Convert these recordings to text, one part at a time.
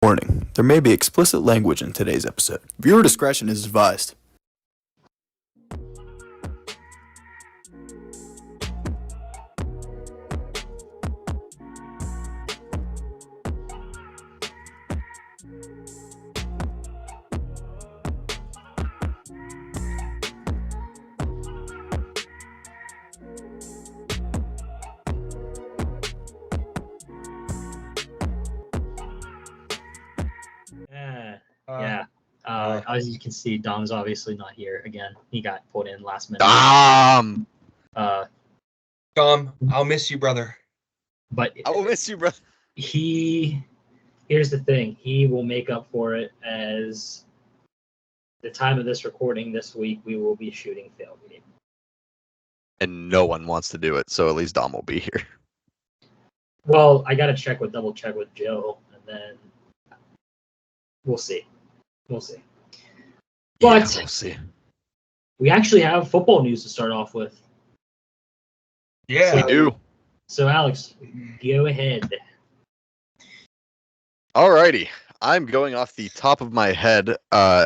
Warning, there may be explicit language in today's episode. Viewer discretion is advised. As you can see, Dom's obviously not here again. He got pulled in last minute. Dom, I'll miss you, brother. But I will miss you, brother. Here's the thing. He will make up for it as the time of this recording this week. We will be shooting tailgate. And no one wants to do it, so at least Dom will be here. Well, I got to double check with Joe, and then we'll see. But we'll see. We actually have football news to start off with. Yeah, we do. So, Alex, go ahead. Alrighty. I'm going off the top of my head.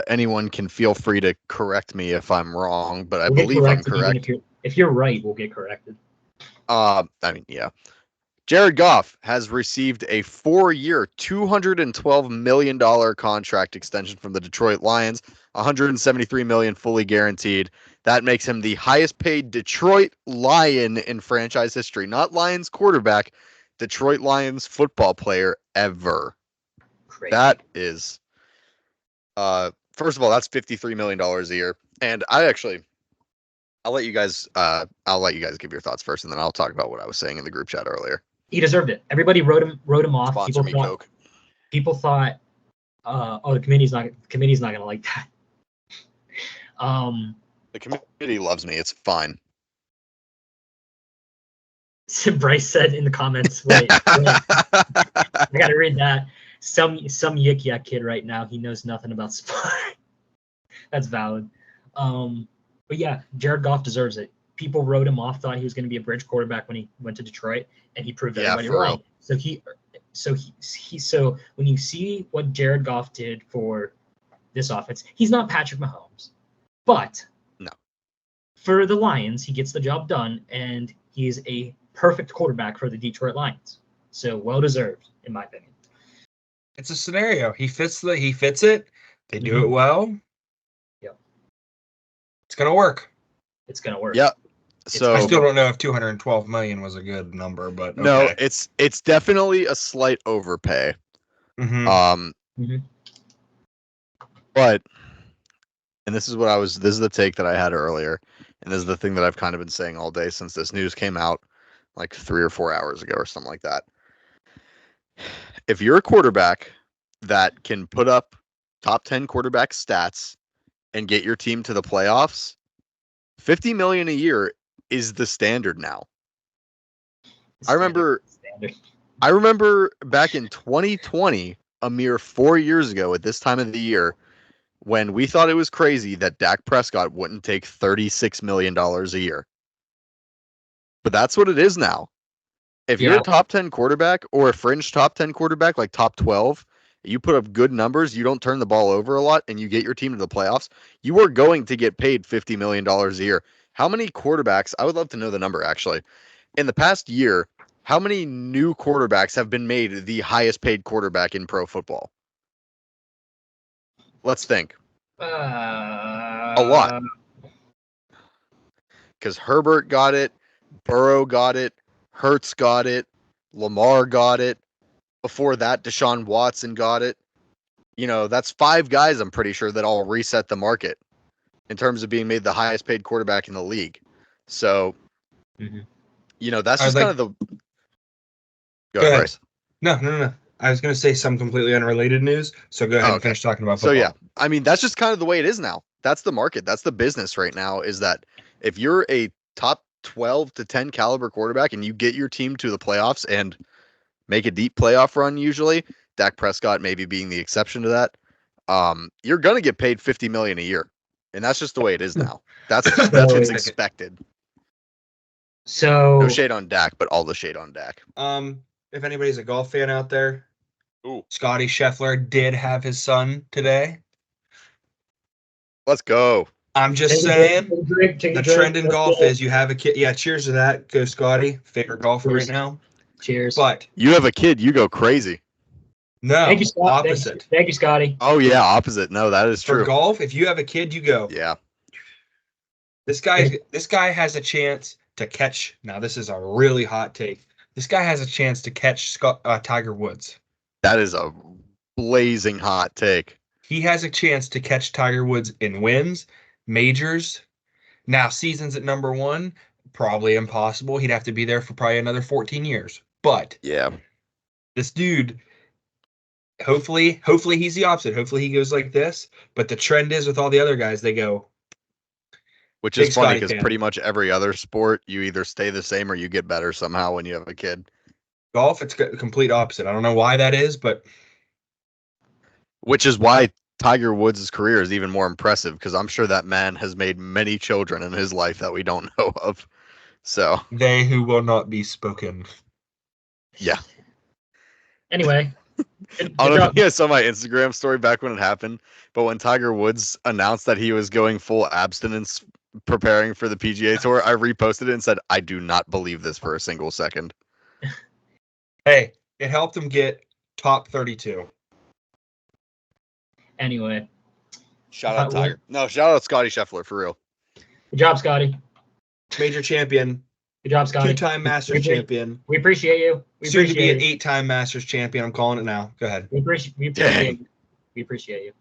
Anyone can feel free to correct me if I'm wrong, but I believe I'm correct. If you're right, we'll get corrected. Yeah. Jared Goff has received a 4-year, $212 million contract extension from the Detroit Lions, $173 million fully guaranteed. That makes him the highest paid Detroit Lion in franchise history. Not Lions quarterback, Detroit Lions football player ever. Crazy. That is, first of all, that's $53 million a year. And I'll let you guys give your thoughts first, and then I'll talk about what I was saying in the group chat earlier. He deserved it. Everybody wrote him off. Sponsor me, Coke. People thought, the committee's not going to like that. The committee loves me. It's fine. Bryce said in the comments, wait. I got to read that. Some yik yak kid right now, he knows nothing about sport. That's valid. But yeah, Jared Goff deserves it. People wrote him off, thought he was going to be a bridge quarterback when he went to Detroit, and he proved everybody wrong. So when you see what Jared Goff did for this offense, he's not Patrick Mahomes, but no, for the Lions, he gets the job done, and he's a perfect quarterback for the Detroit Lions. So well deserved, in my opinion. It's a scenario. He fits it. They do it well. Yep. It's gonna work. Yeah. So I still don't know if 212 million was a good number, but okay. No, it's definitely a slight overpay. Mm-hmm. But, and this is the take that I had earlier, and this is the thing that I've kind of been saying all day since this news came out, like 3 or 4 hours ago or something like that. If you're a quarterback that can put up top 10 quarterback stats and get your team to the playoffs, $50 million a year is the standard now. I remember back in 2020, a mere 4 years ago at this time of the year, when we thought it was crazy that Dak Prescott wouldn't take $36 million a year. But that's what it is now. If you're a top 10 quarterback or a fringe top 10 quarterback, like top 12, you put up good numbers, you don't turn the ball over a lot, and you get your team to the playoffs, you are going to get paid $50 million a year. How many quarterbacks, I would love to know the number actually, in the past year, how many new quarterbacks have been made the highest paid quarterback in pro football? Let's think. A lot. Because Herbert got it, Burrow got it, Hurts got it, Lamar got it. Before that, Deshaun Watson got it. That's 5 guys, I'm pretty sure, that all reset the market in terms of being made the highest paid quarterback in the league. So, that's just kind of the... Go ahead, Bryce. No. I was going to say some completely unrelated news, so go ahead and finish talking about football. So, yeah, that's just kind of the way it is now. That's the market. That's the business right now, is that if you're a top 12 to 10 caliber quarterback and you get your team to the playoffs and make a deep playoff run, usually, Dak Prescott maybe being the exception to that, you're going to get paid $50 million a year. And that's just the way it is now. That's what's expected. So no shade on Dak, but all the shade on Dak. If anybody's a golf fan out there, Ooh, Scotty Scheffler did have his son today. let's go. I'm just Take a saying, drink, take a the drink. trend in Let's golf go. is you have a kid. Yeah, cheers to that. Go Scotty, favorite golfer Cheers. right now. Cheers. But You have a kid, you go crazy. no, Thank you, Scott. opposite. Thank you, Scotty. Oh yeah, opposite. No, that is For true. golf, if you have a kid, you go. Yeah. This guy has a chance to catch. Now this is a really hot take. This guy has a chance to catch Tiger Woods. That is a blazing hot take. He has a chance to catch Tiger Woods in wins, majors. Now seasons at number one, probably impossible. He'd have to be there for probably another 14 years. But Yeah. this dude, hopefully he's the opposite. Hopefully he goes like this. But the trend is with all the other guys, they go. Which Big is funny Scotty because fan. pretty much every other sport, you either stay the same or you get better somehow when you have a kid. Golf, it's the complete opposite. I don't know why that is, but Which is why Tiger Woods' career is even more impressive because I'm sure that man has made many children in his life that we don't know of. So, they who will not be spoken. yeah. Anyway. I don't know if you guys saw my Instagram story back when it happened, but when Tiger Woods announced that he was going full abstinence preparing for the PGA Tour, I reposted it and said, I do not believe this for a single second. Hey, it helped him get top 32. Anyway. Shout out Tiger. No, shout out Scotty Scheffler, for real. Good job, Scotty. Major champion, Good job, Scotty. two-time Masters champion. We appreciate you. We Soon to be appreciate an you. 8-time Masters champion. I'm calling it now. Go ahead. We appreciate you. We appreciate you.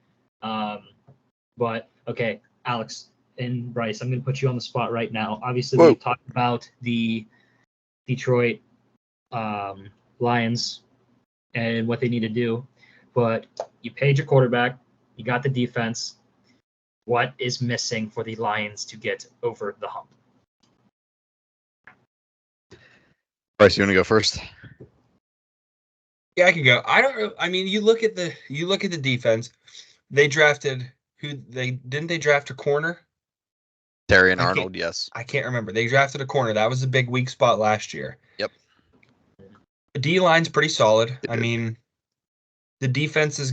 But okay, Alex and Bryce, I'm going to put you on the spot right now. Obviously, Whoa. we talked about the Detroit Lions and what they need to do, but you paid your quarterback, you got the defense. What is missing for the Lions to get over the hump? Bryce, you want to go first? Yeah, I can go. I mean, you look at the defense. They drafted didn't they draft a corner? Terry and I Arnold, yes. I can't remember. They drafted a corner. That was a big weak spot last year. Yep. The D line's pretty solid. It I is. mean, the defense has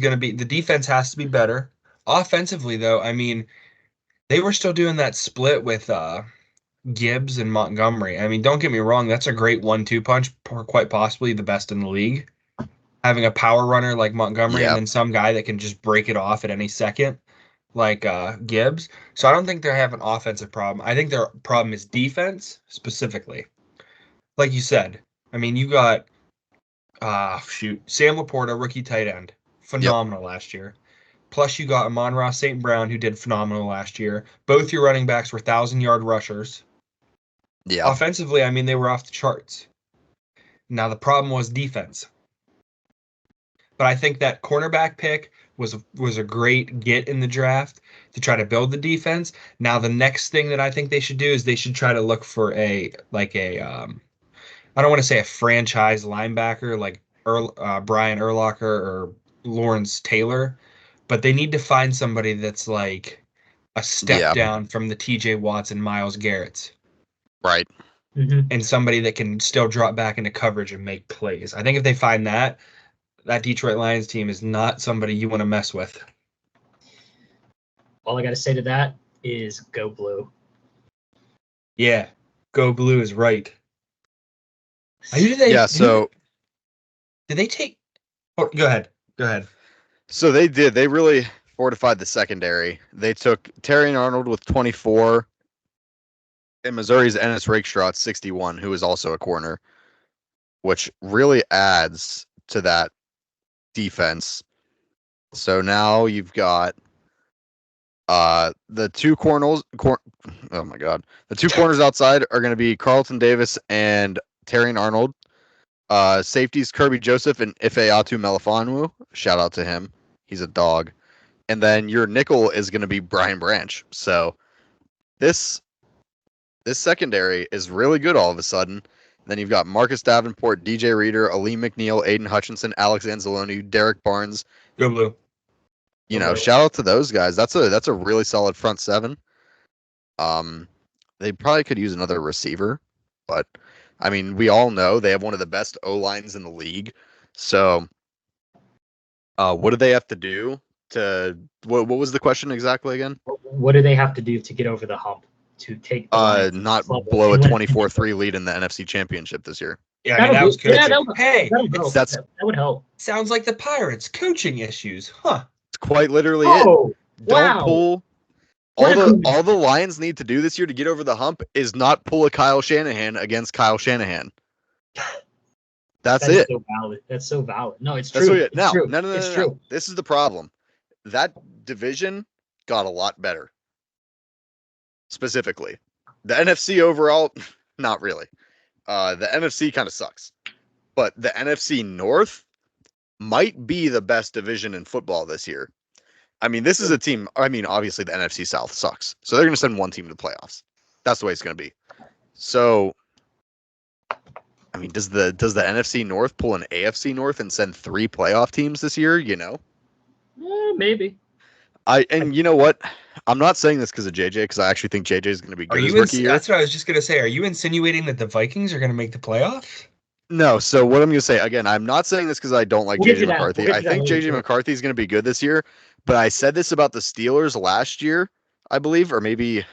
to be better. Offensively, though, I mean, they were still doing that split with Gibbs and Montgomery. I mean, don't get me wrong, that's a great 1-2 punch, quite possibly the best in the league. Having a power runner like Montgomery and then some guy that can just break it off at any second, like Gibbs. So I don't think they have an offensive problem. I think their problem is defense specifically. Like you said, I mean, you got Sam Laporta, rookie tight end, phenomenal last year. Plus, you got Amon-Ra St. Brown, who did phenomenal last year. Both your running backs were 1,000-yard rushers. Yeah. Offensively, I mean, they were off the charts. Now, the problem was defense. But I think that cornerback pick was a great get in the draft to try to build the defense. Now, the next thing that I think they should do is they should try to look for I don't want to say a franchise linebacker like Brian Urlacher or Lawrence Taylor, but they need to find somebody that's like a step down from the TJ Watts and Myles Garrett's. Right. Mm-hmm. And somebody that can still drop back into coverage and make plays. I think if they find that Detroit Lions team is not somebody you want to mess with. All I got to say to that is go blue. Yeah, go blue is right. Did they take? Oh, go ahead. So they did. They really fortified the secondary. They took Terry and Arnold with 24, and Missouri's Ennis Rakestraw at 61, who is also a corner, which really adds to that defense. So now you've got the two corners. Oh my God, the two corners outside are going to be Carlton Davis and Terry and Arnold. Safeties Kirby Joseph and Ifeatu Melifonwu. Shout out to him. He's a dog. And then your nickel is going to be Brian Branch. So this secondary is really good all of a sudden. Then you've got Marcus Davenport, DJ Reader, Aleem McNeil, Aiden Hutchinson, Alex Anzalone, Derek Barnes. Go blue. Shout out to those guys. That's a really solid front seven. They probably could use another receiver, but I mean, we all know they have one of the best O-lines in the league. So What do they have to do to? What was the question exactly again? What do they have to do to get over the hump to take the Lions to the Not next level blow a and win 24-3 lead in the NFC Championship this year. Yeah, I mean, that was coaching. Hey, that'll help. that's- That would help. sounds like the Pirates coaching issues, huh? It's quite literally Oh, it. Don't wow. pull. All the Lions need to do this year to get over the hump is not pull a Kyle Shanahan against Kyle Shanahan. That's That is it. so valid. That's so valid. No, it's That's true. what It's now. true. No. It's true. This is the problem. That division got a lot better. Specifically, the NFC overall, not really. The NFC kind of sucks, but the NFC North might be the best division in football this year. I mean, this is a team. I mean, obviously the NFC South sucks, so they're going to send one team to the playoffs. That's the way it's going to be. So, I mean, does the NFC North pull an AFC North and send 3 playoff teams this year? You know, Maybe. You know what? I'm not saying this because of JJ, because I actually think JJ is going to be good his rookie year. That's what I was just gonna say. Are you insinuating that the Vikings are gonna make the playoffs? No. So what I'm going to say again, I'm not saying this because I don't like We'll JJ McCarthy. I think JJ McCarthy is going to be good this year, but I said this about the Steelers last year, I believe, or maybe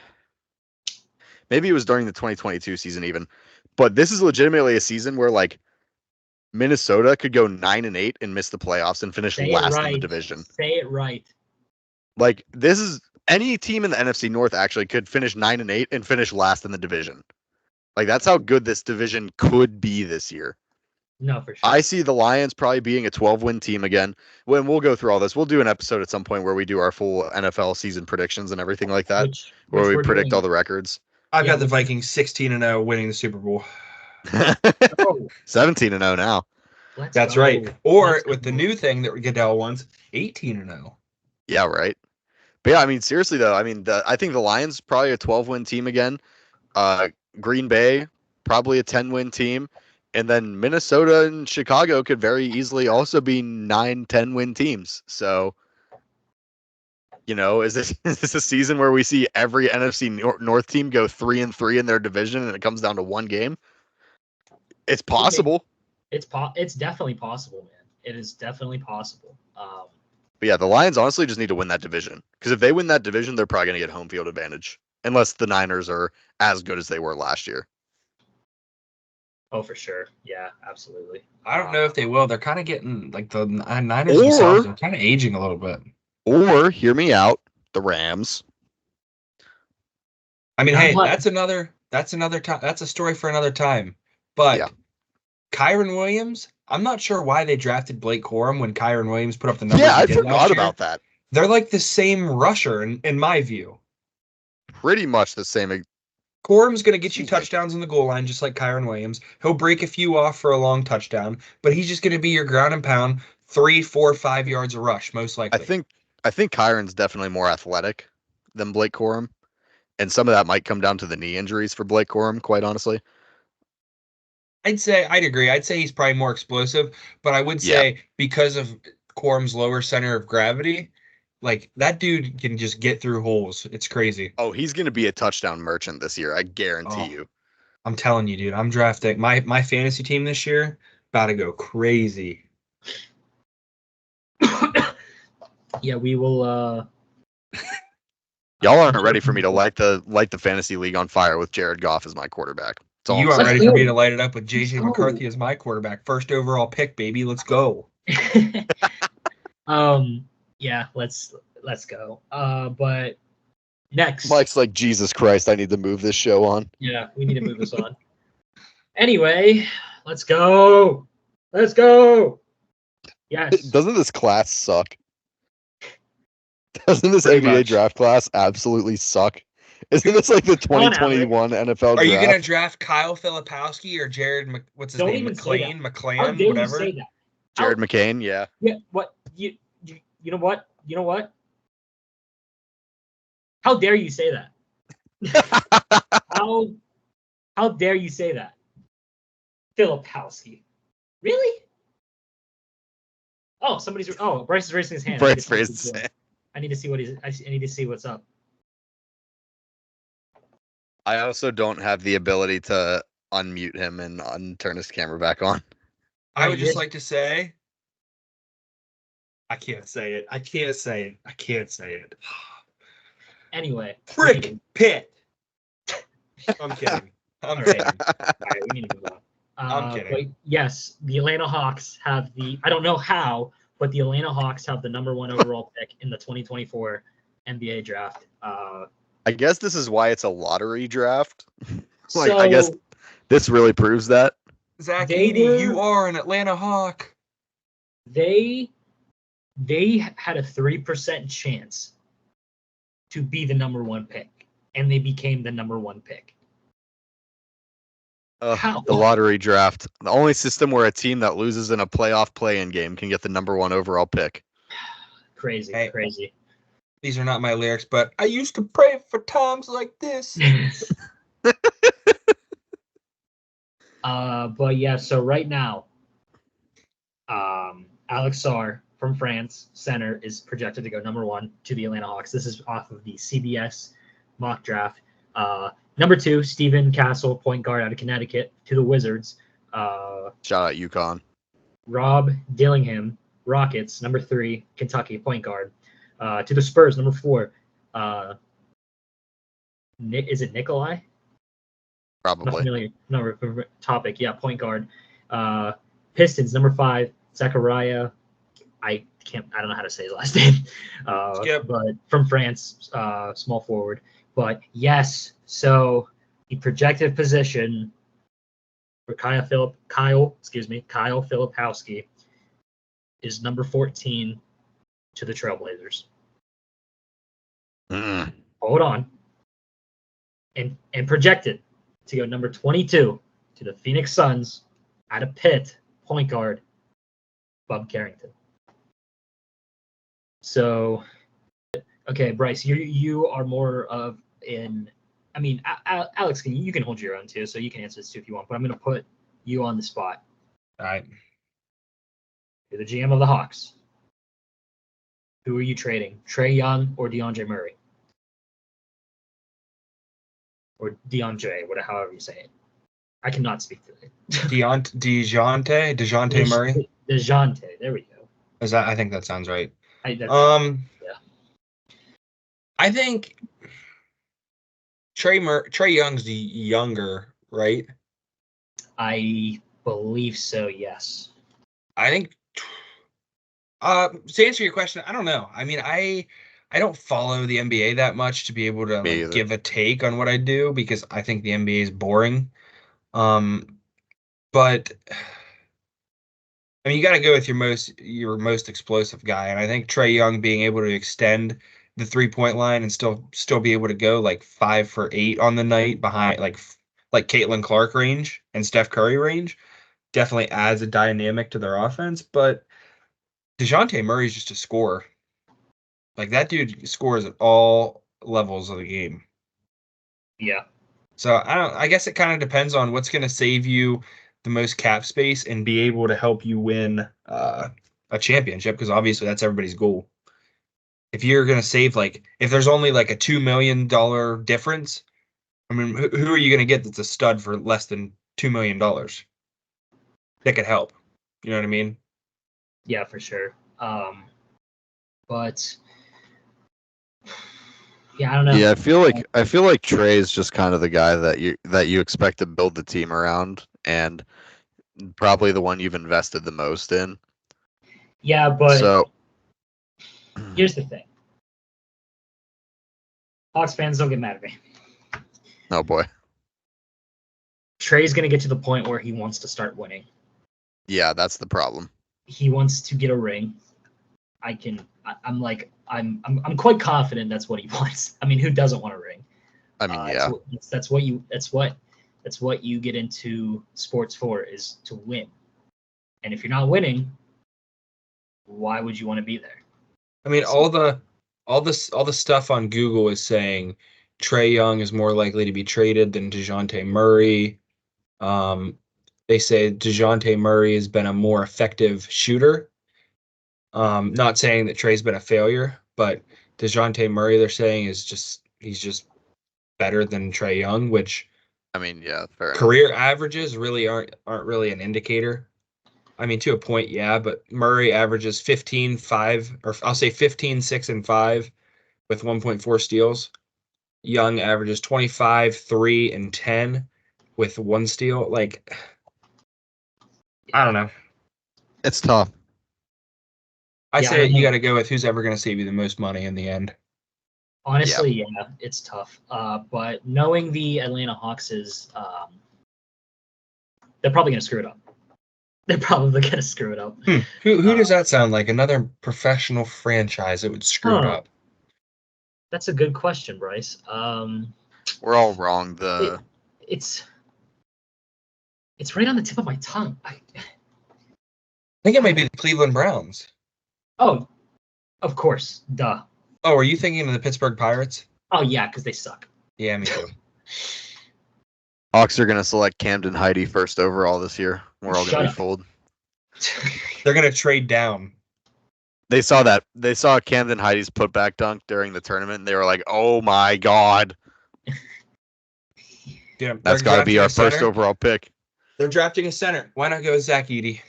it was during the 2022 season even. But this is legitimately a season where like Minnesota could go 9-8 and miss the playoffs and finish last in the division. Say it right. Like this is any team in the NFC North actually could finish 9-8 and finish last in the division. Like that's how good this division could be this year. No, for sure. I see the Lions probably being a 12-win team again. When we'll go through all this, we'll do an episode at some point where we do our full NFL season predictions and everything like that, where we predict all the records. I've got the Vikings 16-0 winning the Super Bowl. 17-0 now. That's right. Or with the new thing that Goodell wants, 18-0. Yeah, right. But yeah, I mean, seriously though, I mean, I think the Lions probably a 12-win team again. Green Bay probably a 10-win team, and then Minnesota and Chicago could very easily also be 9-10 win teams. So, you know, is this a season where we see every NFC North team go 3-3 in their division and it comes down to one game? It's possible. It's definitely possible, man. It is definitely possible. But yeah, the Lions honestly just need to win that division, because if they win that division, they're probably going to get home field advantage, unless the Niners are as good as they were last year. Oh, for sure. Yeah, absolutely. I don't know if they will. They're kind of getting like the Niners themselves are kind of aging a little bit. Or hear me out, the Rams. I mean, hey, that's another time. That's a story for another time. But yeah. Kyren Williams, I'm not sure why they drafted Blake Corum when Kyren Williams put up the numbers. Yeah, I forgot about that. They're like the same rusher in my view. Pretty much the same. Corum's going to get you touchdowns on the goal line, just like Kyren Williams. He'll break a few off for a long touchdown, but he's just going to be your ground and pound, 3, 4, 5 yards a rush, most likely. I think Kyron's definitely more athletic than Blake Corum, and some of that might come down to the knee injuries for Blake Corum, quite honestly. I'd agree. I'd say he's probably more explosive, but I would say because of Corum's lower center of gravity, like that dude can just get through holes. It's crazy. Oh, he's going to be a touchdown merchant this year. I guarantee you. I'm telling you, dude, I'm drafting my fantasy team this year. About to go crazy. Yeah, we will. Y'all aren't ready for me to light the fantasy league on fire with Jared Goff as my quarterback. You are ready for me to light it up with JJ McCarthy as my quarterback. First overall pick, baby. Let's go. Yeah, let's go. But next, Mike's like, Jesus Christ, I need to move this show on. Yeah, we need to move this on. Anyway, let's go. Let's go. Yes. Doesn't this class suck? Doesn't this NBA draft class absolutely suck? Isn't this like the 2021 NFL draft? Are you going to draft Kyle Filipowski or Jared, what's his name? McClain, whatever? Jared McCain, yeah. Yeah, what? You know what? You know what? How dare you say that? How dare you say that? Filipowski. Really? Oh, Bryce is raising his hand. Bryce raised his hand. I need to see I need to see what's up. I also don't have the ability to unmute him and turn his camera back on. I would just like to say I can't say it. I can't say it. Anyway. Frick Pitt. I'm kidding. I'm All kidding. right. All right, we need to move on. I'm kidding. But yes, the Atlanta Hawks have I don't know how, but the Atlanta Hawks have the number 1 overall pick in the 2024 NBA draft. I guess this is why it's a lottery draft. So I guess this really proves that. Zach They Edey, were- you are an Atlanta Hawk. they had a 3% chance to be the number 1 pick, and they became the number 1 pick. How? The lottery draft. The only system where a team that loses in a playoff play-in game can get the number 1 overall pick. Crazy, Hey. crazy. These are not my lyrics, but I used to pray for times like this. But yeah, so right now, Alex Sarr from France, center, is projected to go number 1 to the Atlanta Hawks. This is off of the CBS mock draft. Number 2, Steven Castle, point guard out of Connecticut, to the Wizards. Shout out UConn. Rob Dillingham, Rockets, number 3, Kentucky, point guard. To the Spurs, number 4. Is it Nikolai? Not Probably. familiar. No, topic. Yeah, point guard. Pistons, number 5, Zachariah. I don't know how to say his last name. Skip. But from France, small forward. But yes, so the projected position for Kyle Filipowski is number 14 to the Trailblazers. Mm. Hold on. And projected to go number 22 to the Phoenix Suns out of Pitt, point guard, Bob Carrington. So, okay, Bryce, you are more of in. I mean, Alex, you can hold your own too, so you can answer this too if you want. But I'm going to put you on the spot. All right. You're the GM of the Hawks. Who are you trading? Trae Young or DeAndre Murray? Or DeAndre, however you say it. I cannot speak to it. DeJounte Murray. DeJounte. There we go. Is that? I think that sounds right. Yeah. I think Trae Young's younger, right? I believe so, yes. I think. To answer your question, I don't know. I mean, I don't follow the NBA that much to be able to Me like, either. give a take on what I do because I think the NBA is boring. But I mean, you got to go with your most explosive guy, and I think Trae Young being able to extend the 3-point line and still be able to go like 5 for 8 on the night behind like Caitlin Clark range and Steph Curry range definitely adds a dynamic to their offense. But DeJounte Murray's just a scorer. Like that dude scores at all levels of the game. Yeah. So I guess it kind of depends on what's going to save you the most cap space and be able to help you win a championship, because obviously that's everybody's goal. If you're going to save if there's only like a $2 million difference, I mean, who are you going to get that's a stud for less than $2 million that could help? You know what I mean? Yeah, for sure. But yeah, I don't know. Yeah, I feel like Trey is just kind of the guy that you expect to build the team around, and probably the one you've invested the most in. Yeah, but So here's the thing. Hawks fans, don't get mad at me. oh boy. Trey's gonna get to the point where he wants to start winning. Yeah, that's the problem. He wants to get a ring. I'm quite confident that's what he wants. I mean, who doesn't want a ring? I mean, yeah. That's what you get into sports for, is to win. And if you're not winning, why would you want to be there? I mean, all the stuff on Google is saying Trae Young is more likely to be traded than DeJounte Murray. They say DeJounte Murray has been a more effective shooter. Not saying that Trae's been a failure, but DeJounte Murray, they're saying, he's just better than Trae Young, which I mean, yeah, fair enough. career averages really aren't really an indicator. I mean, to a point, yeah, but Murray averages 15-5, or I'll say 15-6-5 with 1.4 steals. Young averages 25-3-10 with 1 steal. Like, I don't know. It's tough. I Yeah, I say don't you know. got to go with who's ever going to save you the most money in the end. Honestly, yeah, it's tough. But knowing the Atlanta Hawks is, they're probably going to screw it up. They're probably going to screw it up. Who does that sound like? Another professional franchise that would screw it up? That's a good question, Bryce. We're all wrong. It's right on the tip of my tongue. I think it might be the Cleveland Browns. Oh, of course, duh. Oh, are you thinking of the Pittsburgh Pirates? Oh yeah, because they suck. Yeah, me too. Hawks are going to select Camden Heidi first overall this year. We're all going Shut to be up. fooled. They're going to trade down. They saw that. They saw Camden Heidi's putback dunk during the tournament, and they were like, "Oh my god, Yeah, that's got to be our first overall pick." They're drafting a center. Why not go with Zach Edey?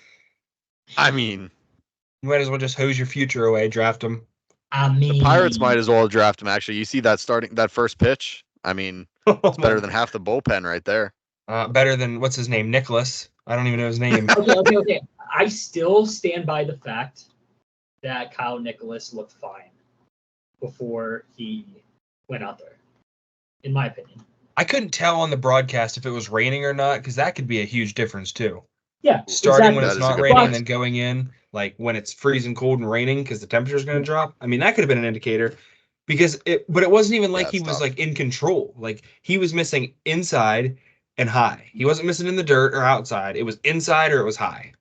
I mean, You might as well just hose your future away. Draft him. I mean, the Pirates might as well draft him. Actually, you see that first pitch? I mean, it's better than half the bullpen right there. Better than what's his name, Nicholas. I don't even know his name. Okay. I still stand by the fact that Kyle Nicholas looked fine before he went out there, in my opinion. I couldn't tell on the broadcast if it was raining or not, because that could be a huge difference too. Yeah, Starting when That it's is a not good raining point. and then going in, like when it's freezing cold and raining because the temperature is going to drop. I mean, that could have been an indicator but it wasn't even like Yeah, he it's was tough. like in control. Like he was missing inside and high. He wasn't missing in the dirt or outside. It was inside or it was high.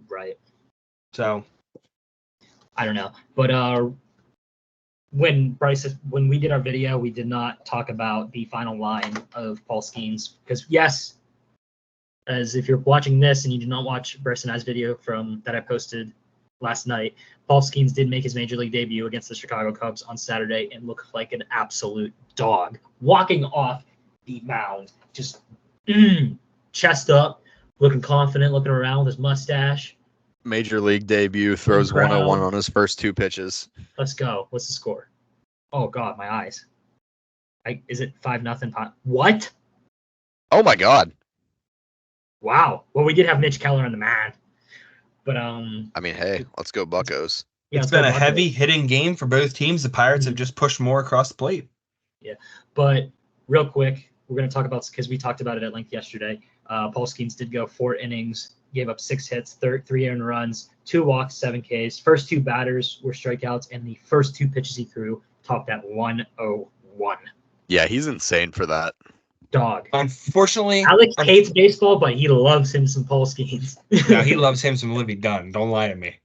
Right. So I don't know, but when we did our video, we did not talk about the final line of Paul Skenes because yes, as if you're watching this and you did not watch Bryce and I's video that I posted last night, Paul Skenes did make his major league debut against the Chicago Cubs on Saturday and looked like an absolute dog, walking off the mound, just chest up, looking confident, looking around with his mustache. Major league debut, throws Proud. 101 on his first 2 pitches. Let's go. What's the score? Oh God, my eyes. Is it 5-0? What? Oh my god. Wow. Well, we did have Mitch Keller on the mound, but I mean, hey, let's go Buccos. yeah, it's let's been go a Buccos. heavy hitting game for both teams. The Pirates have just pushed more across the plate. But real quick, we're going to talk about, because we talked about it at length yesterday. Paul Skenes did go 4 innings, gave up 6 hits, 3 earned runs, 2 walks, 7 Ks. First 2 batters were strikeouts, and the first 2 pitches he threw topped at 101. Yeah, he's insane for that. Dog. Unfortunately, Alex hates baseball, but he loves him some Paul Skenes. no, he loves him some Livy Dunn. Don't lie to me.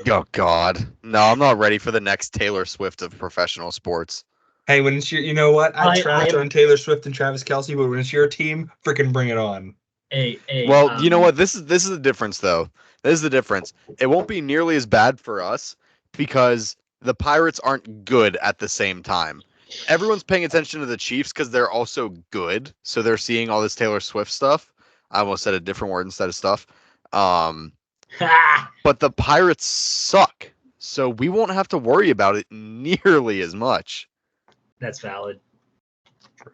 Oh god. No, I'm not ready for the next Taylor Swift of professional sports. Hey, when it's you know what? I trash I- on Taylor Swift and Travis Kelce, but when it's your team, freaking bring it on. Well, you know what? This is the difference, though. This is the difference. It won't be nearly as bad for us because the Pirates aren't good at the same time. Everyone's paying attention to the Chiefs because they're also good, so they're seeing all this Taylor Swift stuff. I almost said a different word instead of stuff. But the Pirates suck, so we won't have to worry about it nearly as much. That's valid.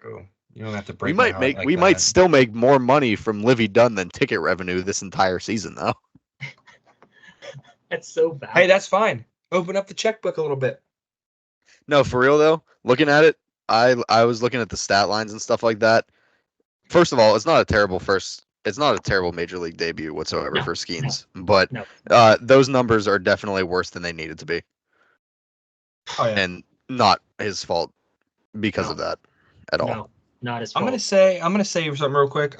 True. You don't have to We break. might still make more money from Livy Dunn than ticket revenue this entire season, though. That's so valid. Hey, that's fine. Open up the checkbook a little bit. No, for real though. Looking at it, I was looking at the stat lines and stuff like that. First of all, it's not a terrible major league debut whatsoever for Skenes, but No. those numbers are definitely worse than they needed to be, Oh yeah. and not his fault because of that at all. No, not his I'm fault. gonna say something real quick.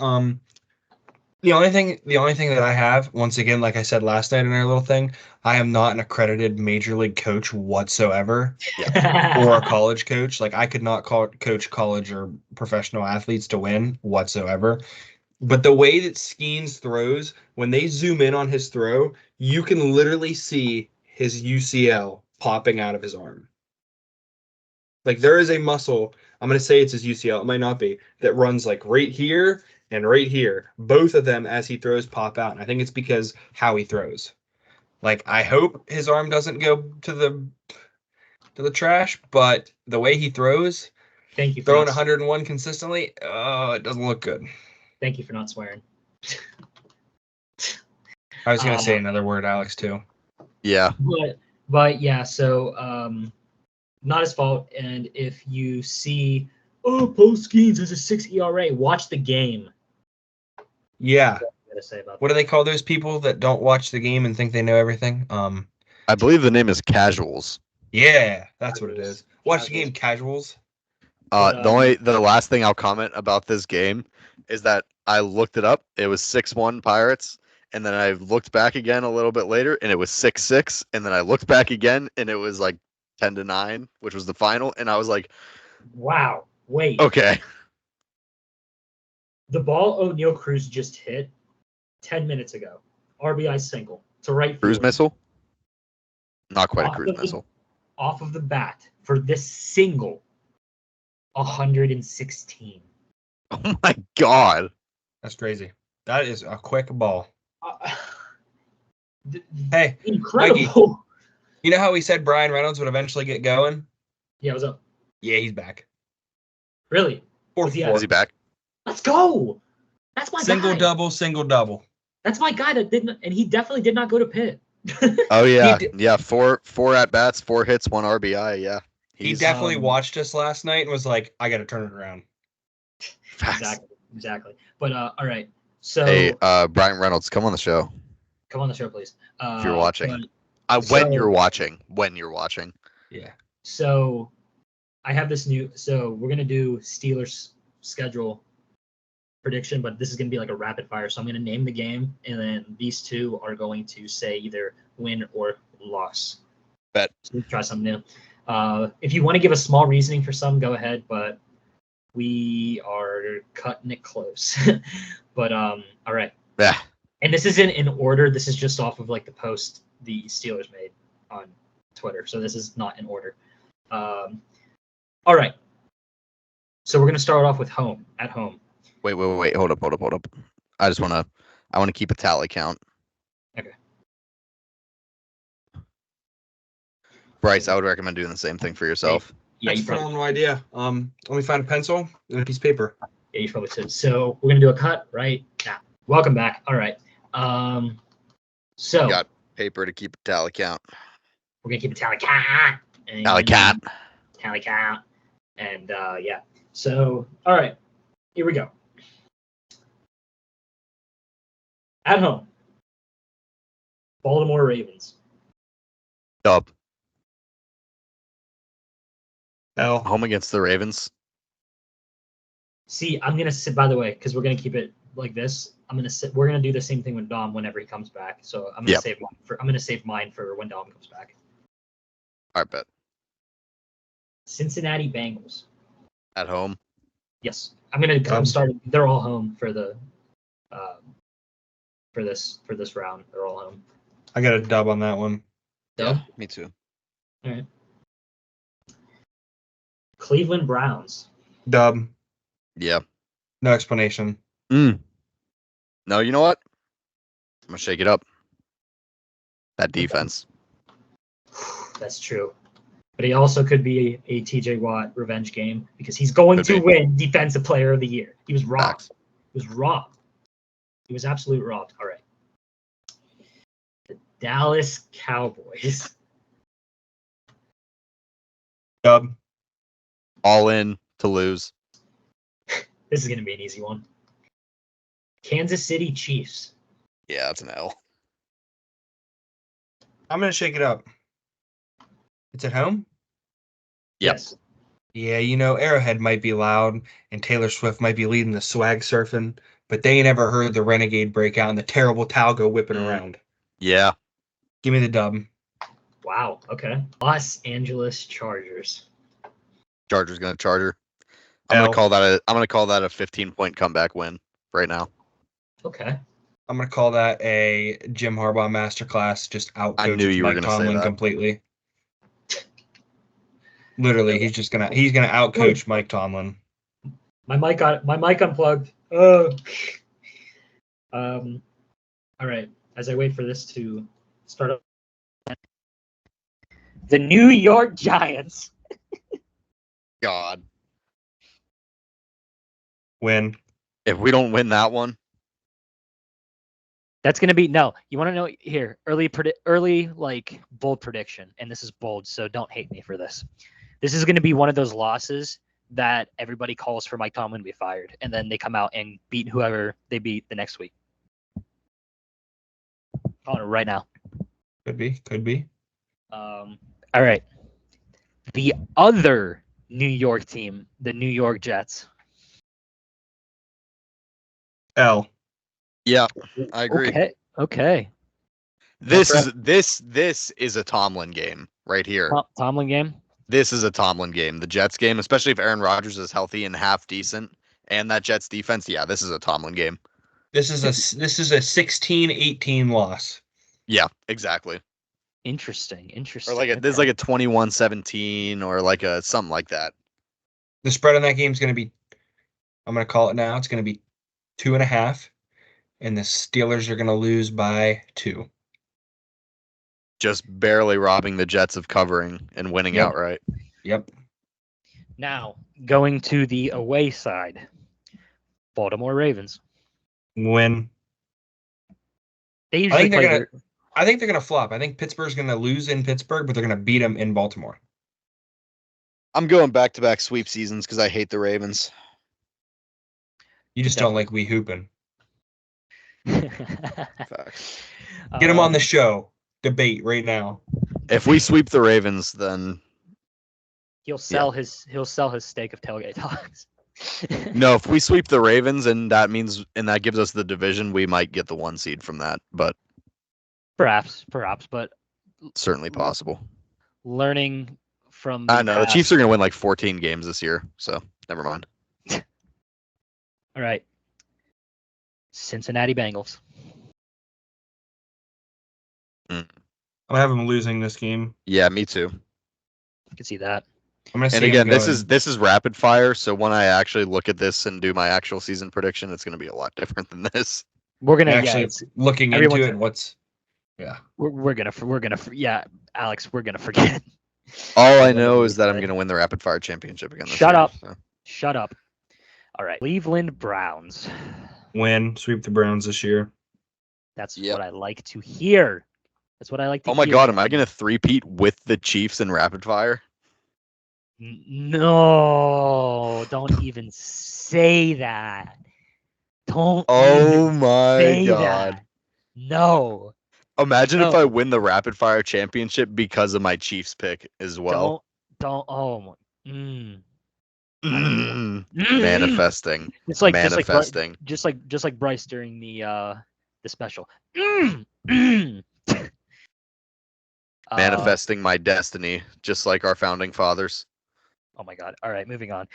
The only thing that I have, once again, like I said last night in our little thing, I am not an accredited major league coach whatsoever, or a college coach. Like I could not coach college or professional athletes to win whatsoever. But the way that Skenes throws, when they zoom in on his throw, you can literally see his UCL popping out of his arm. Like there is a muscle, I'm going to say it's his UCL, it might not be, that runs like right here and right here, both of them as he throws pop out. And I think it's because how he throws. Like, I hope his arm doesn't go to the trash, but the way he throws, Thank you for throwing not, 101 consistently, it doesn't look good. thank you for not swearing. I was gonna say another word, Alex, too. Yeah. But yeah, so not his fault. And if you see, Paul Skenes has a 6 ERA, watch the game. Yeah. That's what I'm gonna say about What do they call those people that don't watch the game and think they know everything? I believe the name is Casuals. Yeah, that's what it is. Watch the game, casuals. The last thing I'll comment about this game is that I looked it up. It was 6-1 Pirates, and then I looked back again a little bit later, and it was 6-6, and then I looked back again, and it was like 10-9, which was the final, and I was like, Wow, wait. okay. The ball O'Neal Cruz just hit 10 minutes ago. RBI single to right Cruise field. missile? Not quite a Off cruise of the- missile. Off of the bat for this single, 116. Oh my god. That's crazy. That is a quick ball. Th- Hey, incredible. you know how we said Brian Reynolds would eventually get going? Yeah, what's up? Yeah, he's back. Really? Four Was he for at- four. Is he back? Let's go. That's my Single guy. double, single double. That's my guy that didn't, and he definitely did not go to Pitt. Oh yeah. He Yeah, four at bats, 4 hits, 1 RBI. Yeah. He He's definitely um, watched us last night and was like, I got to turn it around. facts. Exactly. But all right. So Hey, Brian Reynolds, come on the show come on the show, please. if you're watching. but- When so- you're watching. When you're watching. Yeah. So I have this new. So we're gonna do Steelers schedule prediction, but this is gonna be like a rapid fire. So I'm gonna name the game, and then these two are going to say either win or loss. Bet. So we try something new. If you want to give a small reasoning for some, go ahead. But we are cutting it close. But all right. Yeah. And this isn't in order. This is just off of like the post the Steelers made on Twitter. So this is not in order. All right. So we're gonna start off with at home. Wait. Hold up. I want to keep a tally count. Okay. Bryce, I would recommend doing the same thing for yourself. Yeah, That's you a probably, phenomenal idea. Let me find a pencil and a piece of paper. yeah, you probably should. So we're gonna do a cut right now. Welcome back. All right. So Got paper to keep a tally count. we're gonna keep a tally count. And- Tally count. Tally count. And yeah. So all right. Here we go. At home. Baltimore Ravens. Dub. L. Home against the Ravens. See, I'm gonna sit. By the way, because we're gonna keep it like this. I'm gonna sit. We're gonna do the same thing with Dom whenever he comes back. So I'm gonna Yep. save mine for. I'm gonna save mine for when Dom comes back. All right, bet. Cincinnati Bengals. At home. Yes, I'm starting. They're all home for the. For this round, they're all home. I got a dub on that one. Dub? Me too. All right. Cleveland Browns. Dub. Yeah. No explanation. No, you know what? I'm gonna shake it up. That defense. That's true. But he also could be a TJ Watt revenge game because he's going Could to be. win Defensive Player of the Year. He was robbed. Facts. He was robbed. He was absolutely robbed. All right. The Dallas Cowboys. Dub. All in to lose. This is going to be an easy one. Kansas City Chiefs. Yeah, that's an L. I'm gonna shake it up. It's at home? Yep. Yes. Yeah, Arrowhead might be loud and Taylor Swift might be leading the swag surfing, but they ain't ever heard the Renegade break out and the terrible Talgo whipping around. Yeah. Give me the dub. Wow. Okay. Los Angeles Chargers. Chargers gonna charger. I'm L. gonna call that a 15-point comeback win right now. Okay. I'm gonna call that a Jim Harbaugh masterclass. Just out I knew you were Mike gonna say Tomlin that. completely. Literally, he's gonna outcoach Mike Tomlin. My mic unplugged. Oh. All right. As I wait for this to start up, the New York Giants. God. Win. If we don't win that one, That's gonna be no. You want to know here? Early like bold prediction, and this is bold, so don't hate me for this. This is gonna be one of those losses that everybody calls for Mike Tomlin to be fired, and then they come out and beat whoever they beat the next week. Calling it right now. Could be. All right. The other New York team, the New York Jets. L. yeah, I agree. Okay. This is a Tomlin game right here. Tomlin game. This is a Tomlin game. The Jets game, especially if Aaron Rodgers is healthy and half decent, and that Jets defense. Yeah, this is a Tomlin game. This is a 16-18 loss. Yeah, exactly. Interesting. Or like there's like a 21-17 or like a something like that. The spread on that game is going to be, I'm going to call it now. It's going to be 2.5, and the Steelers are going to lose by 2. Just barely robbing the Jets of covering and winning Yep. outright. Yep. Now going to the away side. Baltimore Ravens. Win. They usually I think they're gonna flop. I think Pittsburgh's gonna lose in Pittsburgh, but they're gonna beat them in Baltimore. I'm going back-to-back sweep seasons because I hate the Ravens. You just don't like we hooping. Facts. Get him on the show. Debate right now. If we sweep the Ravens, then He'll sell his stake of Tailgate Talks. no. If we sweep the Ravens, and that gives us the division, we might get the 1 seed from that. But Perhaps, but certainly possible. learning from I know the past. Chiefs are going to win like 14 games this year, so never mind. All right. Cincinnati Bengals. I have them losing this game. Yeah, me too. I can see that. I'm gonna. And again, this is rapid fire, so when I actually look at this and do my actual season prediction, it's going to be a lot different than this. We're gonna actually looking into it. We're gonna Alex, we're gonna forget. All I know is that I'm going to win the rapid fire championship again. This Shut year, up. so. Shut up. All right. Cleveland Browns. Win. Sweep the Browns this year. That's what I like to hear. That's what I like to hear. Oh my God, am I going to three-peat with the Chiefs in rapid fire? No, don't even say that. Don't. Oh even my say God. that. No. Imagine No. if I win the rapid fire championship because of my Chiefs pick as well. Don't. Oh my. Manifesting. It's like manifesting. just like Bryce during the special. Manifesting my destiny, just like our founding fathers. Oh my God. All right, moving on.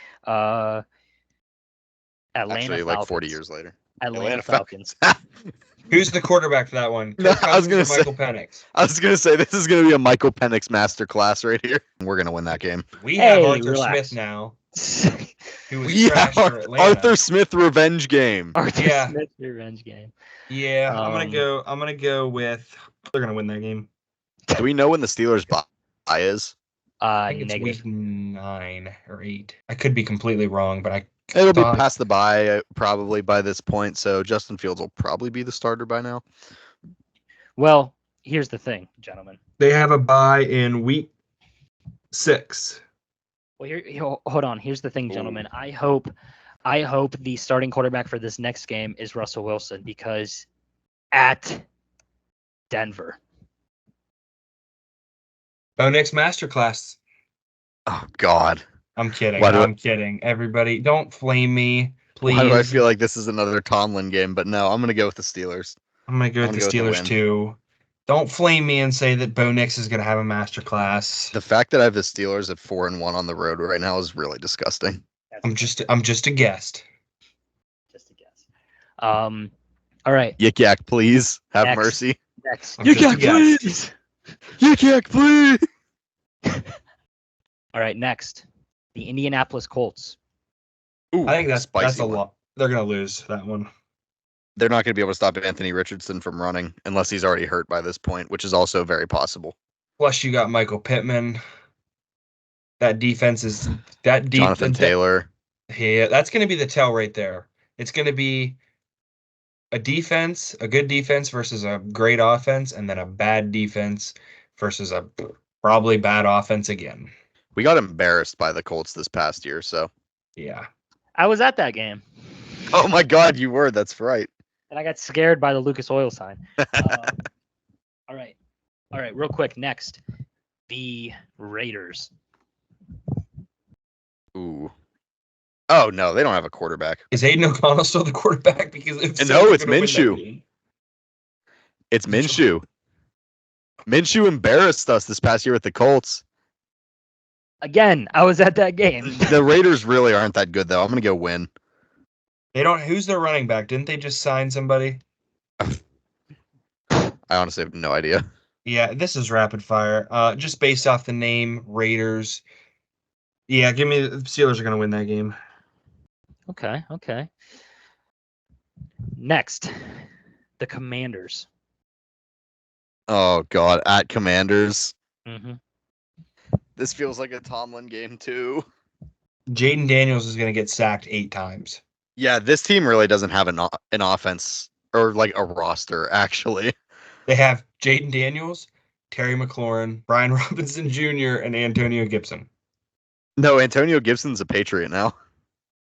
Atlanta Actually, Falcons. like 40 years later. Atlanta Falcons. Who's the quarterback for that one? No, Kirk I was Cousins gonna or Michael Penix. I was going to say, this is going to be a Michael Penix masterclass right here. We're going to win that game. We have Hey, Arthur relax. Smith now, who was We trash have for Atlanta. Arthur Smith revenge game. Arthur Yeah. Smith revenge game. Yeah, I'm gonna go with. They're gonna win that game. Do we know when the Steelers bye is? I think it's Negative. week 9 or 8. I could be completely wrong, but It'll be thought- past the bye probably by this point, so Justin Fields will probably be the starter by now. Well, here's the thing, gentlemen. they have a bye in week 6. Well, hold on. Here's the thing, gentlemen. I hope the starting quarterback for this next game is Russell Wilson, because at Denver. Bo Nix masterclass. Oh God. I'm kidding. Why do I'm kidding. Everybody, don't flame me, please. Why do I feel like this is another Tomlin game? But no, I'm gonna go with the Steelers. I'm gonna go with the Steelers win. too. Don't flame me and say that Bo Nix is gonna have a masterclass. The fact that I have the Steelers at 4-1 on the road right now is really disgusting. I'm just a guest. Just a guess. All right. Yik yak, please have Next. mercy. Next. I'm just a guest. please. Yik yak, please. All right. Next, the Indianapolis Colts. Ooh, I think that's spicy a one. lot. They're gonna lose that one. They're not going to be able to stop Anthony Richardson from running unless he's already hurt by this point, which is also very possible. Plus, you got Michael Pittman. That defense is that deep. Jonathan Taylor. Yeah, that's going to be the tell right there. It's going to be a good defense versus a great offense, and then a bad defense versus a probably bad offense again. We got embarrassed by the Colts this past year, so. Yeah. I was at that game. Oh my God, you were. That's right. And I got scared by the Lucas Oil sign. All right, real quick. Next, the Raiders. Ooh. Oh no, they don't have a quarterback. Is Aiden O'Connell still the quarterback? Because No, it's Minshew. It's Minshew. Minshew embarrassed us this past year with the Colts. Again, I was at that game. The Raiders really aren't that good, though. I'm gonna go win. They don't. Who's their running back? Didn't they just sign somebody? I honestly have no idea. Yeah, this is rapid fire. Just based off the name Raiders. Yeah, give me the Steelers are gonna win that game. Okay. Next, the Commanders. Oh God, at Commanders. Mm-hmm. This feels like a Tomlin game too. Jaden Daniels is gonna get sacked 8 times. Yeah, this team really doesn't have an offense or like a roster, actually. They have Jaden Daniels, Terry McLaurin, Brian Robinson Jr., and Antonio Gibson. No, Antonio Gibson's a Patriot now.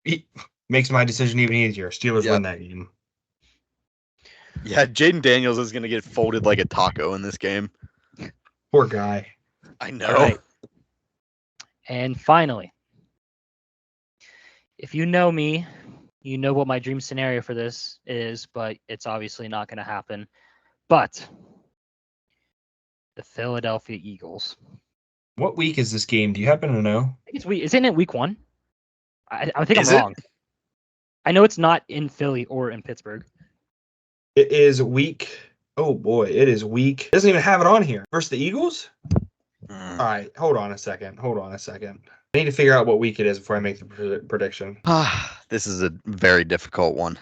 He makes my decision even easier. Steelers win that game. Yeah, Jaden Daniels is going to get folded like a taco in this game. Poor guy. I know. All right. And finally, if you know me, you know what my dream scenario for this is, but it's obviously not going to happen. But the Philadelphia Eagles. What week is this game? Do you happen to know? I think it's isn't it week 1? I think Is I'm it? wrong. I know it's not in Philly or in Pittsburgh. It is week. Oh boy, it is week. It doesn't even have it on here. Versus the Eagles? All right, hold on a second. I need to figure out what week it is before I make the prediction. This is a very difficult one.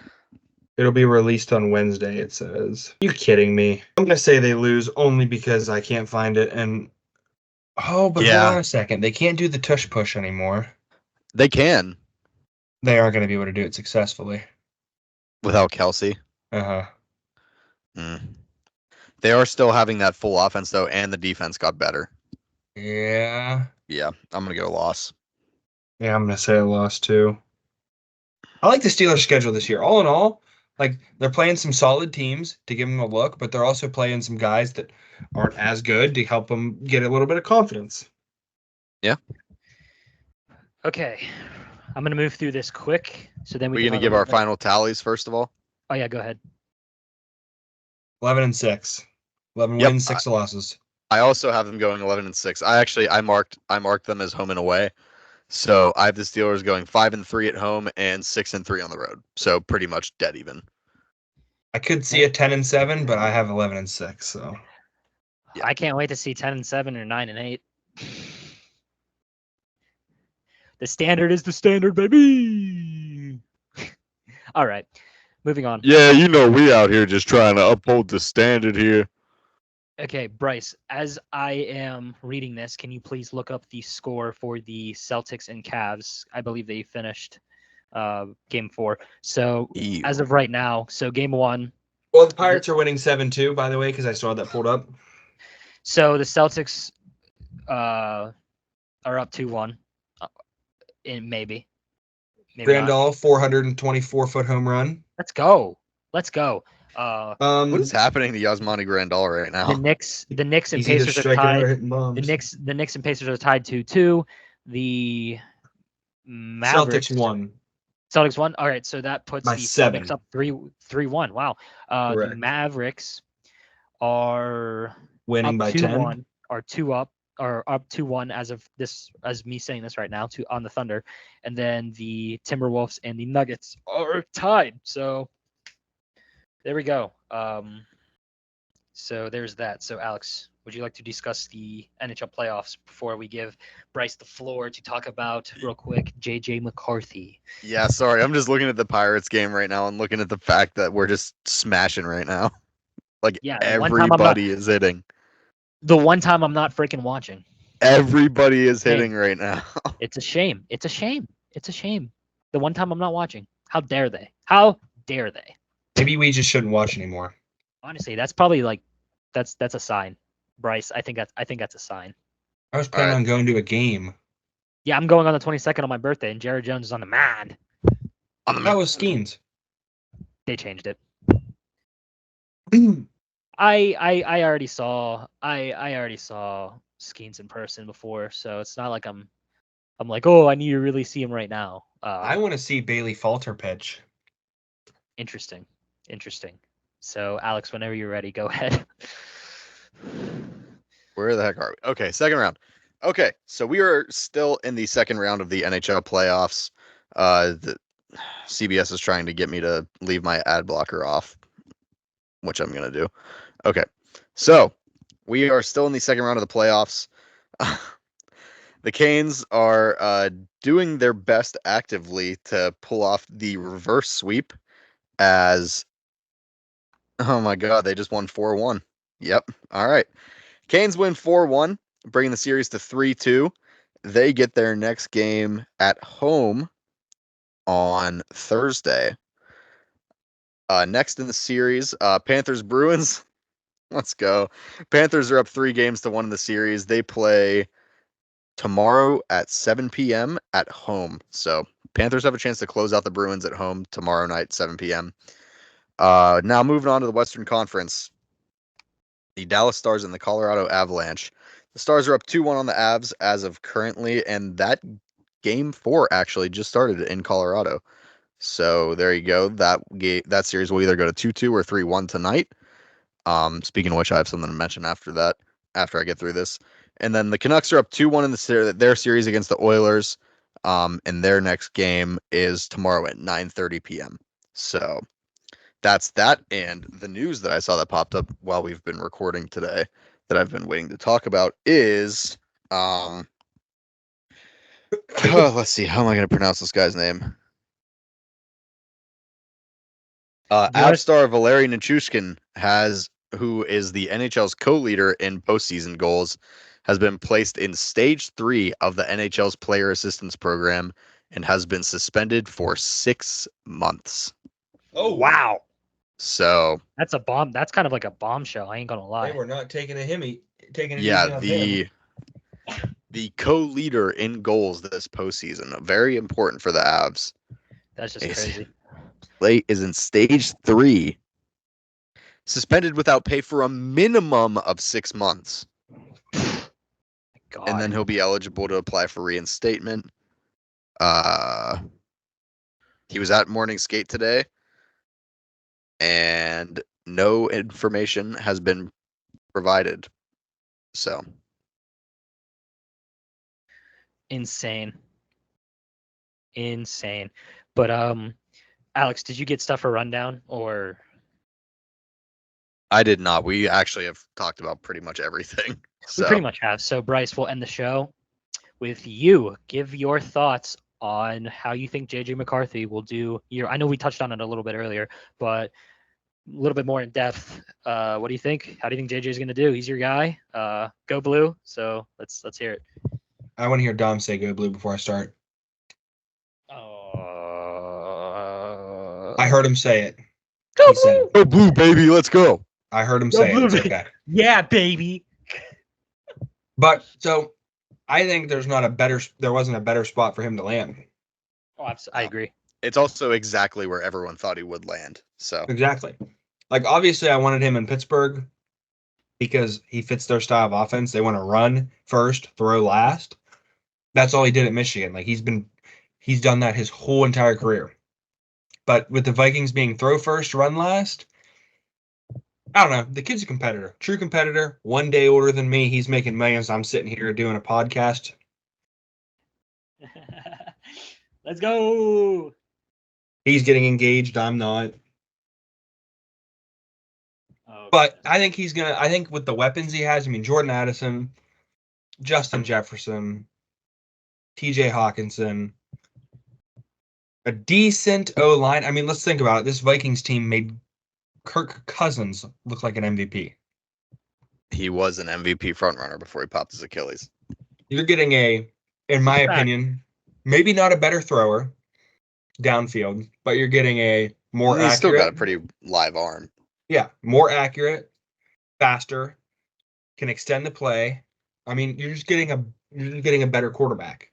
It'll be released on Wednesday, it says. You kidding me? I'm going to say they lose only because I can't find it. And hold on a second. They can't do the tush push anymore. They can They aren't going to be able to do it successfully. without Kelsey. Uh-huh. They are still having that full offense, though, and the defense got better. Yeah. Yeah, I'm going to go loss. Yeah, I'm going to say a loss too. I like the Steelers' schedule this year. All in all, like they're playing some solid teams to give them a look, but they're also playing some guys that aren't as good to help them get a little bit of confidence. Yeah. Okay. I'm going to move through this quick. So then We're we going to give our final tallies, first of all. Oh, yeah, go ahead. 11-6. 11 Yep. wins, 6 losses. I also have them going 11-6. I marked them as home and away. So I have the Steelers going 5-3 at home and 6-3 on the road. So pretty much dead even. I could see a 10-7, but I have 11-6. So Yeah. I can't wait to see 10-7 or 9-8. The standard is the standard, baby. All right, moving on. Yeah, you know we out here just trying to uphold the standard here. Okay, Bryce, as I am reading this, can you please look up the score for the Celtics and Cavs? I believe they finished game 4. So as of right now, so game 1. Well, the Pirates are winning 7-2, by the way, because I saw that pulled up. So the Celtics are up 2-1. Maybe. Grandal, 424-foot home run. Let's go. What is happening to Yasmani Grandal right now? The Knicks and He's either Pacers are striking or tied. hitting bombs. The Knicks and Pacers are tied 2-2. The Mavericks Celtics won. All right, so that puts By the 7. Celtics up 3-1. Wow. The Correct. Mavericks are Winning up by 2-1. 10. Are up 2-1 as me saying this right now on the Thunder, and then the Timberwolves and the Nuggets are tied. So there we go. So there's that. So Alex, would you like to discuss the NHL playoffs before we give Bryce the floor to talk about real quick JJ McCarthy? Yeah, sorry. I'm just looking at the Pirates game right now and looking at the fact that we're just smashing right now. Like Yeah, everybody is hitting. the one time I'm not freaking watching. Everybody is hitting right now. It's a shame. It's a shame. It's a shame. The one time I'm not watching. How dare they? How dare they? Maybe we just shouldn't watch anymore. Honestly, that's probably like that's a sign. Bryce, I think that's a sign. I was planning on going to a game. Yeah, I'm going on the 22nd on my birthday, and Jared Jones is on the mound. That was Skenes. They changed it. I already saw Skenes in person before, so it's not like I'm like, oh, I need to really see him right now. I want to see Bailey Falter pitch. Interesting. So Alex, whenever you're ready, go ahead. Where the heck are we? Okay, second round. Okay, so we are still in the second round of the NHL playoffs. The CBS is trying to get me to leave my ad blocker off, which I'm gonna do. Okay, so we are still in the second round of the playoffs. The Canes are doing their best actively to pull off the reverse sweep as, oh my God, they just won 4-1. Yep. All right. Canes win 4-1, bringing the series to 3-2. They get their next game at home on Thursday. Next in the series, Panthers Bruins. Let's go. Panthers are up 3-1 in the series. They play tomorrow at 7 p.m. at home. So Panthers have a chance to close out the Bruins at home tomorrow night, 7 p.m. Now moving on to the Western Conference. The Dallas Stars and the Colorado Avalanche. The Stars are up 2-1 on the Avs as of currently, and that game 4 actually just started in Colorado. So there you go. That series will either go to 2-2 or 3-1 tonight. Speaking of which, I have something to mention after that, after I get through this. And then the Canucks are up 2-1 in their series against the Oilers. And their next game is tomorrow at 9:30 p.m. So that's that. And the news that I saw that popped up while we've been recording today that I've been waiting to talk about is let's see, how am I going to pronounce this guy's name? Avstar Valeri Nichushkin who is the NHL's co-leader in postseason goals, has been placed in stage 3 of the NHL's player assistance program and has been suspended for 6 months. Oh, wow. So that's a bomb. That's kind of like a bombshell. I ain't gonna lie. They were not taking it easy on the co-leader in goals this postseason, very important for the Avs. That's just crazy. Play is in stage 3, suspended without pay for a minimum of 6 months. God. And then he'll be eligible to apply for reinstatement. He was at morning skate today, and no information has been provided. So insane. But Alex, did you get stuff for rundown or? I did not. We actually have talked about pretty much everything. We pretty much have. So Bryce, we'll end the show with you. Give your thoughts on how you think JJ McCarthy will do. I know we touched on it a little bit earlier, but a little bit more in depth. What do you think? How do you think JJ is going to do? He's your guy. Go blue. So let's hear it. I want to hear Dom say "Go Blue" before I start. I heard him say it. Go blue. Go blue, baby. Let's go. I heard him say it. It's okay. Yeah, baby. But so I think there wasn't a better spot for him to land. Oh, I agree. It's also exactly where everyone thought he would land. So exactly. Like, obviously I wanted him in Pittsburgh because he fits their style of offense. They want to run first, throw last. That's all he did at Michigan. Like, he's done that his whole entire career. But with the Vikings being throw first, run last, I don't know. The kid's a competitor, true competitor. 1 day older than me. He's making millions. I'm sitting here doing a podcast. Let's go. He's getting engaged. I'm not. Oh, But I think he's gonna. I think with the weapons he has, I mean, Jordan Addison, Justin Jefferson, T.J. Hawkinson, a decent O line. I mean, let's think about it. This Vikings team made Kirk Cousins look like an MVP. He was an MVP frontrunner before he popped his Achilles. You're getting in my opinion, maybe not a better thrower downfield, but you're getting a more He's accurate. still got a pretty live arm. Yeah, more accurate, faster, can extend the play. I mean, you're just getting a better quarterback.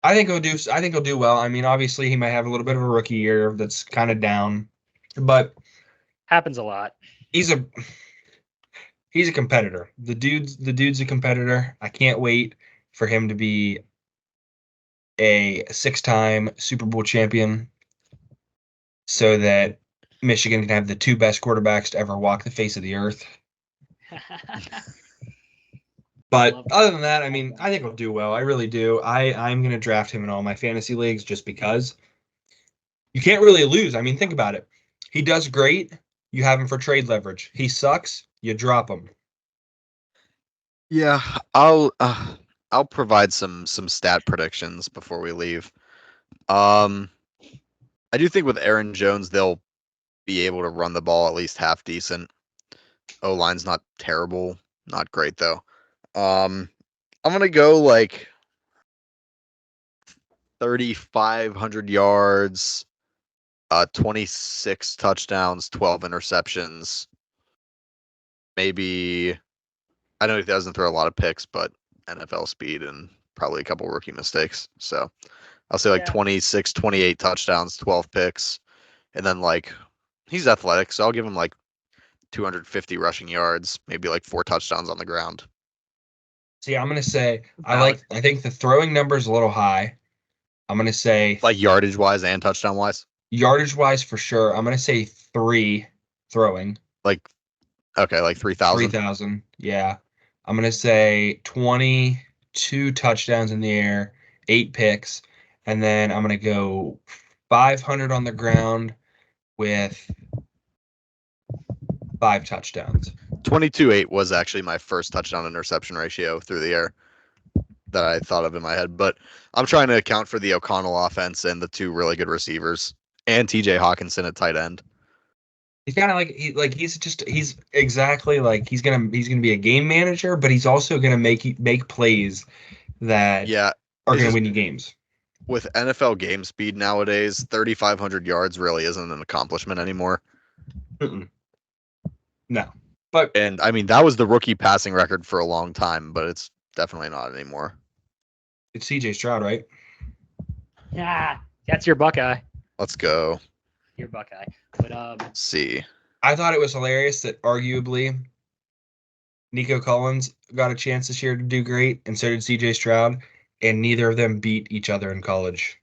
I think he'll do well. I mean, obviously he might have a little bit of a rookie year that's kind of down, but Happens a lot. he's a competitor. The dude's a competitor. I can't wait for him to be a 6-time Super Bowl champion so that Michigan can have the 2 best quarterbacks to ever walk the face of the earth. But other than that, I mean, I think he'll do well. I really do. I'm going to draft him in all my fantasy leagues just because you can't really lose. I mean, think about it. He does great. You have him for trade leverage. He sucks. You drop him. Yeah, I'll provide some stat predictions before we leave. I do think with Aaron Jones they'll be able to run the ball at least half decent. O-line's not terrible, not great though. I'm gonna go like 3,500 yards, 26 touchdowns, 12 interceptions. Maybe I know he doesn't throw a lot of picks, but NFL speed and probably a couple rookie mistakes. So I'll say like 26, 28 touchdowns, 12 picks. And then like he's athletic, so I'll give him like 250 rushing yards, maybe like 4 touchdowns on the ground. See, I'm gonna say I think the throwing number is a little high. I'm gonna say Like yardage wise and touchdown wise. Yardage wise for sure. I'm gonna say 3 throwing. Like okay, like 3,000. 3,000. Yeah. I'm gonna say 22 touchdowns in the air, 8 picks, and then I'm gonna go 500 on the ground with 5 touchdowns. 22-8 was actually my first touchdown interception ratio through the air that I thought of in my head. But I'm trying to account for the O'Connell offense and the 2 really good receivers and TJ Hawkinson at tight end. He's kind of like he's exactly like he's gonna be a game manager, but he's also gonna make plays that are gonna win you games. With NFL game speed nowadays, 3,500 yards really isn't an accomplishment anymore. No. But and I mean that was the rookie passing record for a long time, but it's definitely not anymore. It's CJ Stroud, right? Yeah, that's your Buckeye. Let's go. Your Buckeye. But Let's see. I thought it was hilarious that arguably Nico Collins got a chance this year to do great, and so did CJ Stroud, and neither of them beat each other in college.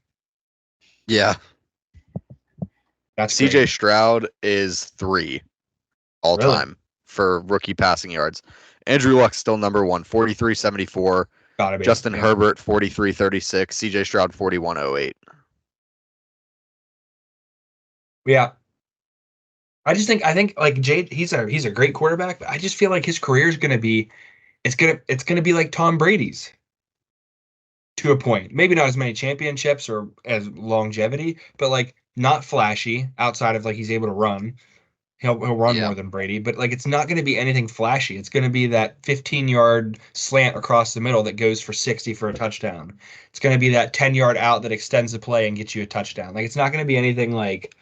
Yeah. That's CJ great. Stroud is 3 all time for rookie passing yards. Andrew Luck's still number 1, 43.74. Gotta be. Justin Herbert, 43.36. CJ Stroud, 41.08. Yeah. I think like Jade, he's a great quarterback, but I just feel like his career is gonna be it's gonna be like Tom Brady's to a point. Maybe not as many championships or as longevity, but like not flashy outside of like he's able to run. He'll run more than Brady, but like it's not going to be anything flashy. It's going to be that 15-yard slant across the middle that goes for 60 for a touchdown. It's going to be that 10-yard out that extends the play and gets you a touchdown. Like it's not going to be anything like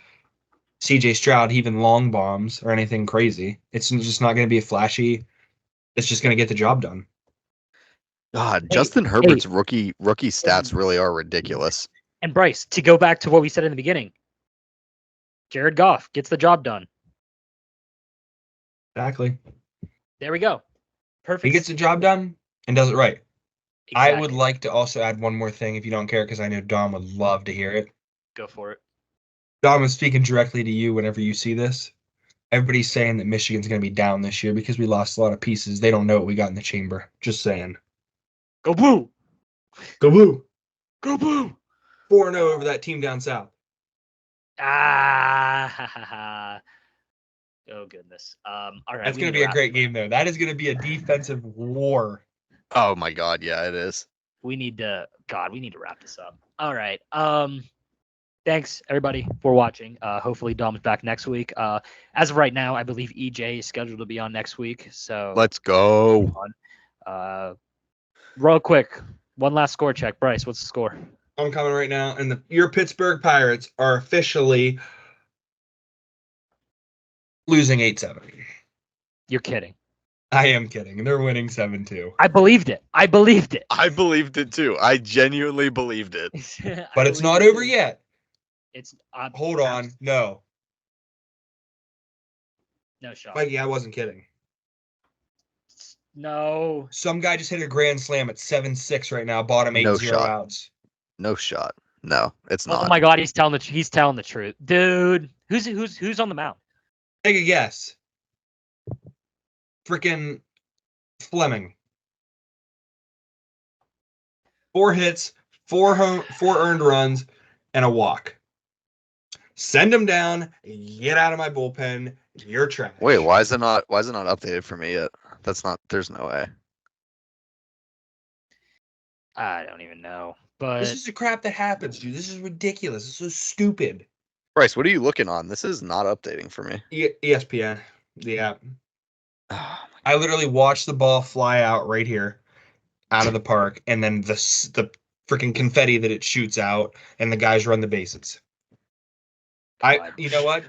CJ Stroud, even long bombs or anything crazy. It's just not going to be a flashy. It's just going to get the job done. God, Justin Herbert's rookie stats really are ridiculous. And Bryce, to go back to what we said in the beginning, Jared Goff gets the job done. Exactly. There we go. Perfect. He gets the job done and does it right. Exactly. I would like to also add one more thing if you don't care, because I know Dom would love to hear it. Go for it. Dom, I'm speaking directly to you whenever you see this. Everybody's saying that Michigan's going to be down this year because we lost a lot of pieces. They don't know what we got in the chamber. Just saying. Go Blue! Go Blue! Go Blue! 4-0 over that team down south. Ah, Oh goodness. All right. That's we going need to be a wrap great this up. game, though. That is going to be a defensive war. Oh my God, yeah, it is. We need to wrap this up. All right. Thanks everybody for watching. Hopefully Dom's back next week. As of right now, I believe EJ is scheduled to be on next week. So Let's go. real quick, one last score check. Bryce, what's the score? I'm coming right now, and your Pittsburgh Pirates are officially losing 8-7. You're kidding. I am kidding. They're winning 7-2. I believed it. I believed it too. I genuinely believed it. But it's not over yet. It's Hold on. No. No shot. Mikey, I wasn't kidding. No. Some guy just hit a grand slam at 7-6 right now. Bottom 8, No 0 shot. outs. No shot. No, it's not. Oh my God, he's telling the truth, dude. Who's on the mound? Take a guess. Freaking Fleming. 4 hits, 4 earned runs, and a walk. Send him down. Get out of my bullpen. You're trash. Wait, why is it not updated for me yet? There's no way. I don't even know. But This is the crap that happens, dude. This is ridiculous. This is so stupid. Bryce, what are you looking on? This is not updating for me. ESPN. Yeah. Oh, I literally watched the ball fly out right here out of the park, and then the freaking confetti that it shoots out, and the guys run the bases. You know what?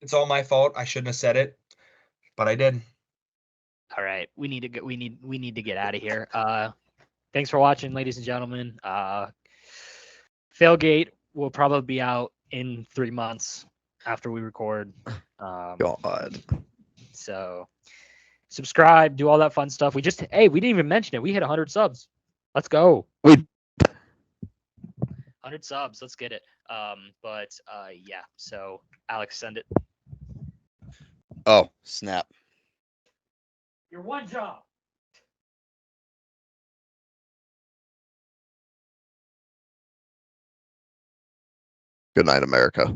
It's all my fault. I shouldn't have said it, but I did. all right, we need to get out of here. Thanks for watching, ladies and gentlemen. Tailgate will probably be out in 3 months after we record. God. So subscribe, do all that fun stuff. We didn't even mention it. We hit 100 subs. Let's go. 100 subs. Let's get it. Yeah. So Alex, send it. Oh, snap. Your one job. Good night, America.